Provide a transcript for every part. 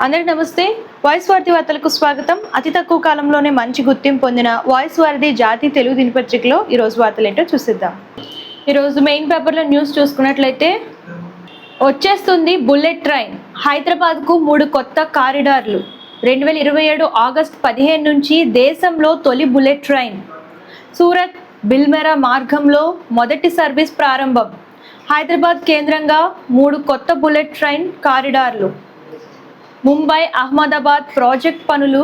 అందరికీ నమస్తే. వాయిస్ వారధి వార్తలకు స్వాగతం. అతి తక్కువ కాలంలోనే మంచి గుర్తింపు పొందిన వాయిస్ వారధి జాతీయ తెలుగు దినపత్రికలో ఈరోజు వార్తలు ఏంటో చూసిద్దాం. ఈరోజు మెయిన్ పేపర్లో న్యూస్ చూసుకున్నట్లయితే వచ్చేస్తుంది బుల్లెట్ ట్రైన్, హైదరాబాద్కు 3 కొత్త కారిడార్లు. 2027 ఆగస్టు 15 నుంచి దేశంలో తొలి బుల్లెట్ ట్రైన్. సూరత్ బిల్మెరా మార్గంలో మొదటి సర్వీస్ ప్రారంభం. హైదరాబాద్ కేంద్రంగా 3 కొత్త బుల్లెట్ ట్రైన్ కారిడార్లు. ముంబై అహ్మదాబాద్ ప్రాజెక్ట్ పనులు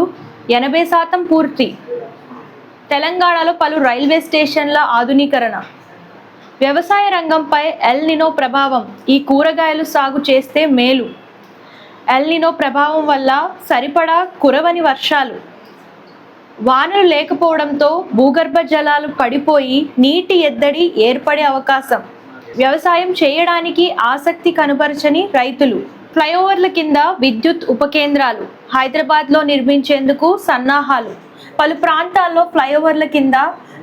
80% పూర్తి. తెలంగాణలో పలు రైల్వే స్టేషన్ల ఆధునీకరణ. వ్యవసాయ రంగంపై ఎల్ నినో ప్రభావం, ఈ కూరగాయలు సాగు చేస్తే మేలు. ఎల్ నినో ప్రభావం వల్ల సరిపడా కురవని వర్షాలు. వానలు లేకపోవడంతో భూగర్భ జలాలు పడిపోయి నీటి ఎద్దడి ఏర్పడే అవకాశం. వ్యవసాయం చేయడానికి ఆసక్తి కనుపరచని రైతులు. ఫ్లైఓవర్ల కింద విద్యుత్ ఉపకేంద్రాలు హైదరాబాద్లో నిర్మించేందుకు సన్నాహాలు. పలు ప్రాంతాల్లో ఫ్లైఓవర్ల కింద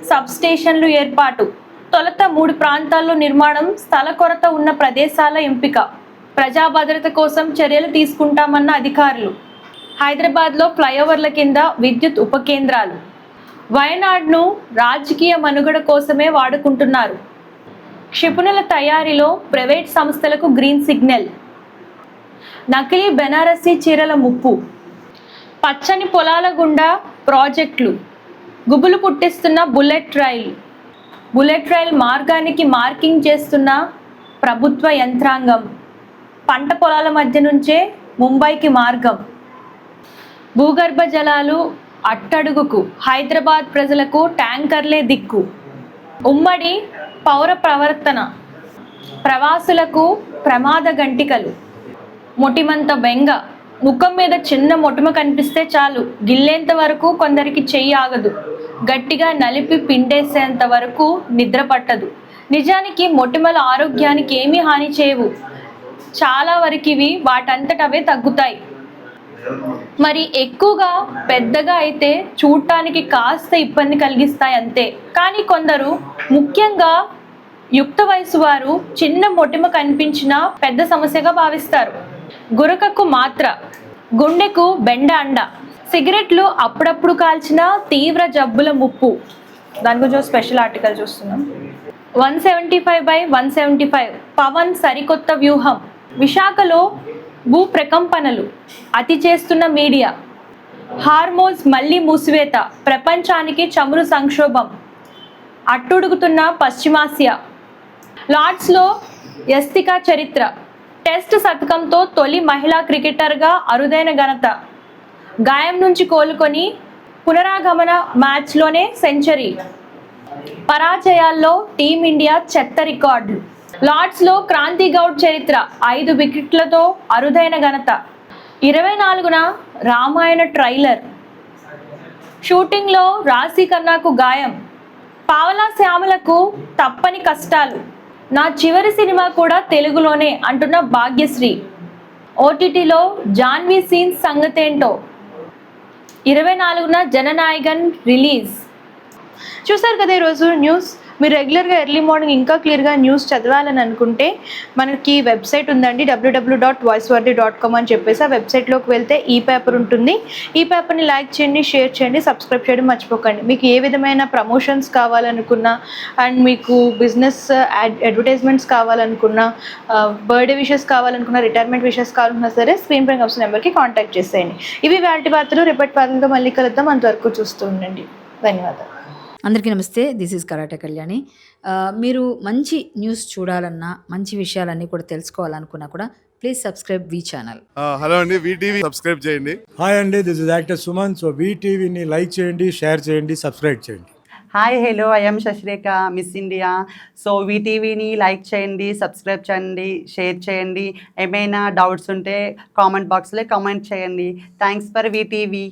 సబ్స్టేషన్లు ఏర్పాటు. తొలుత 3 ప్రాంతాల్లో నిర్మాణం, స్థల కొరత ఉన్న ప్రదేశాల ఎంపిక. ప్రజా భద్రత కోసం చర్యలు తీసుకుంటామన్న అధికారులు. హైదరాబాద్లో ఫ్లైఓవర్ల కింద విద్యుత్ ఉపకేంద్రాలు. వయనాడ్ను రాజకీయ మనుగడ కోసమే వాడుకుంటున్నారు. క్షిపణుల తయారీలో ప్రైవేట్ సంస్థలకు గ్రీన్ సిగ్నల్. నకిలీ బెనారసీ చీరల ముప్పు. పచ్చని పొలాల గుండా ప్రాజెక్టులు. గుబులు పుట్టిస్తున్న బుల్లెట్ రైలు. బుల్లెట్ రైల్ మార్గానికి మార్కింగ్ చేస్తున్న ప్రభుత్వ యంత్రాంగం. పంట పొలాల మధ్య నుంచే ముంబైకి మార్గం. భూగర్భ జలాలు అట్టడుగుకు, హైదరాబాద్ ప్రజలకు ట్యాంకర్లే దిక్కు. ఉమ్మడి పౌర ప్రవర్తన. ప్రవాసులకు ప్రమాద గంటికలు. మొటిమంత బెంగ. ముఖం మీద చిన్న మొటిమ కనిపిస్తే చాలు, గిల్లేంత వరకు కొందరికి చెయ్యి ఆగదు. గట్టిగా నలిపి పిండేసేంత వరకు నిద్ర పట్టదు. నిజానికి మొటిమల ఆరోగ్యానికి ఏమీ హాని చేయవు. చాలా వరకు ఇవి వాటంతటవే తగ్గుతాయి. మరి ఎక్కువగా పెద్దగా అయితే చూడటానికి కాస్త ఇబ్బంది కలిగిస్తాయి అంతే. కానీ కొందరు, ముఖ్యంగా యుక్త వయసు వారు, చిన్న మొటిమ కనిపించినా పెద్ద సమస్యగా భావిస్తారు. గురకకు మాత్ర, గుండెకు బెండ అండ. సిగరెట్లు అప్పుడప్పుడు కాల్చిన తీవ్ర జబ్బుల ముప్పు. దాని గురించి స్పెషల్ ఆర్టికల్ చూస్తున్నాం. 175/175 పవన్ సరికొత్త వ్యూహం. విశాఖలో భూ ప్రకంపనలు అతి చేస్తున్న మీడియా. హార్మోజ్ మళ్లీ మూసివేత, ప్రపంచానికి చమురు సంక్షోభం. అట్టుడుగుతున్న పశ్చిమాసియా. లార్డ్స్లో యస్తికా చరిత్ర. టెస్ట్ శతకంతో తొలి మహిళా క్రికెటర్గా అరుదైన ఘనత. గాయం నుంచి కోలుకొని పునరాగమన మ్యాచ్లోనే సెంచరీ. పరాజయాల్లో టీమిండియా చెత్త రికార్డులు. లార్డ్స్లో క్రాంతి గౌడ్ చరిత్ర, 5 వికెట్లతో అరుదైన ఘనత. 24న రామాయణ ట్రైలర్. షూటింగ్లో రాశి ఖన్నాకు గాయం. పావలా శ్యామలకు తప్పని కష్టాలు. నా చివరి సినిమా కూడా తెలుగులోనే అంటున్న భాగ్యశ్రీ. ఓటీటీలో జాన్వీ సీన్స్ సంగతేంటో. 24న జననాయగన్ రిలీజ్. చూసారు కదా ఈరోజు న్యూస్. మీరు రెగ్యులర్గా ఎర్లీ మార్నింగ్ ఇంకా క్లియర్గా న్యూస్ చదవాలని అనుకుంటే మనకి వెబ్సైట్ ఉందండి, www.voicevarthi.com అని చెప్పేసి. ఆ వెబ్సైట్లోకి వెళ్తే ఈ పేపర్ ఉంటుంది. ఈ పేపర్ని లైక్ చేయండి, షేర్ చేయండి, సబ్స్క్రైబ్ చేయడం మర్చిపోకండి. మీకు ఏ విధమైన ప్రమోషన్స్ కావాలనుకున్నా, అండ్ మీకు బిజినెస్ అడ్వర్టైజ్మెంట్స్ కావాలనుకున్నా, బర్త్డే విషెస్ కావాలనుకున్నా, రిటైర్మెంట్ విషెస్ కావాలనుకున్నా సరే స్క్రీన్ పైన వస్తున్న నెంబర్కి కాంటాక్ట్ చేసేయండి. ఇవి వాటి వార్తలు. రేపటి వార్తలతో మళ్ళీ కలుద్దాం. అంతవరకు చూస్తూ ఉండండి. ధన్యవాదాలు. అందరికీ నమస్తే. This is karate Kalyani. మీరు మంచి న్యూస్ చూడాలన్నా, మంచి విషయాలన్నీ కూడా తెలుసుకోవాలనుకున్నా కూడా please subscribe V channel. Hello అండి, వీటీవీ సబ్స్క్రైబ్ చేయండి. హాయ్ అండి, this is actor Suman. So వీటీవీని లైక్ చేయండి, షేర్ చేయండి, సబ్స్క్రైబ్ చేయండి. Hi hello, I'm Shashirekha, miss India. So వీటీవీని లైక్ చేయండి, సబ్స్క్రైబ్ చేయండి, షేర్ చేయండి. ఏమైనా డౌట్స్ ఉంటే కామెంట్ బాక్స్లో కామెంట్ చేయండి. Thanks for VTV.